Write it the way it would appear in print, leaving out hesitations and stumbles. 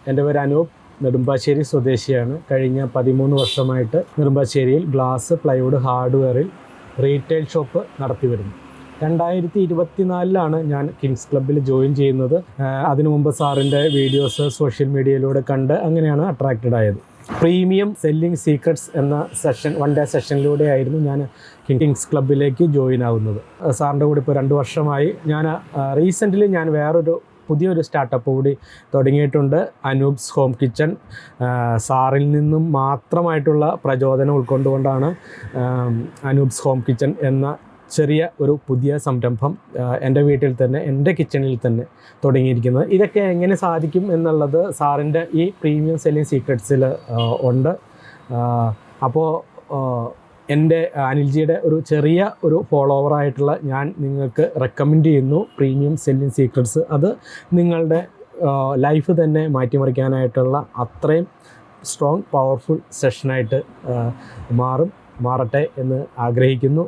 എൻ്റെ പേര് അനൂപ്, നെടുമ്പാശ്ശേരി സ്വദേശിയാണ്. കഴിഞ്ഞ 13 വർഷമായിട്ട് നെടുമ്പാശ്ശേരിയിൽ ഗ്ലാസ്, പ്ലൈവുഡ്, ഹാർഡ്വെയറിൽ റീറ്റെയിൽ ഷോപ്പ് നടത്തി വരുന്നു. 2024 ഞാൻ കിങ്സ് ക്ലബ്ബിൽ ജോയിൻ ചെയ്യുന്നത്. അതിനു മുമ്പ് സാറിൻ്റെ വീഡിയോസ് സോഷ്യൽ മീഡിയയിലൂടെ കണ്ട് അങ്ങനെയാണ് അട്രാക്റ്റഡ് ആയത്. പ്രീമിയം സെല്ലിംഗ് സീക്രട്സ് എന്ന സെഷൻ, 1 ഡേ സെഷനിലൂടെ ആയിരുന്നു ഞാൻ കിങ്സ് ക്ലബ്ബിലേക്ക് ജോയിൻ ആവുന്നത്. സാറിൻ്റെ കൂടെ ഇപ്പോൾ 2 വർഷമായി. റീസെൻ്റ്ലി ഞാൻ വേറൊരു പുതിയൊരു സ്റ്റാർട്ടപ്പ് കൂടി തുടങ്ങിയിട്ടുണ്ട്, അനൂപ്സ് ഹോം കിച്ചൺ. സാറിൽ നിന്നും മാത്രമായിട്ടുള്ള പ്രചോദനം ഉൾക്കൊണ്ടുകൊണ്ടാണ് അനൂപ്സ് ഹോം കിച്ചൺ എന്ന ചെറിയ ഒരു പുതിയ സംരംഭം എൻ്റെ വീട്ടിൽ തന്നെ, എൻ്റെ കിച്ചണിൽ തന്നെ തുടങ്ങിയിരിക്കുന്നത്. ഇതൊക്കെ എങ്ങനെ സാധിക്കും എന്നുള്ളത് സാറിൻ്റെ ഈ പ്രീമിയം സെല്ലിംഗ് സീക്രട്സിൽ ഉണ്ട്. അപ്പോൾ എൻ്റെ അനിൽജിയുടെ ഒരു ചെറിയ ഒരു ഫോളോവറായിട്ടുള്ള ഞാൻ നിങ്ങൾക്ക് റെക്കമെൻഡ് ചെയ്യുന്നു പ്രീമിയം സെല്ലിംഗ് സീക്രട്സ്. അത് നിങ്ങളുടെ ലൈഫ് തന്നെ മാറ്റിമറിക്കാനായിട്ടുള്ള അത്രയും സ്ട്രോങ്, പവർഫുൾ സെഷനായിട്ട് മാറട്ടെ എന്ന് ആഗ്രഹിക്കുന്നു.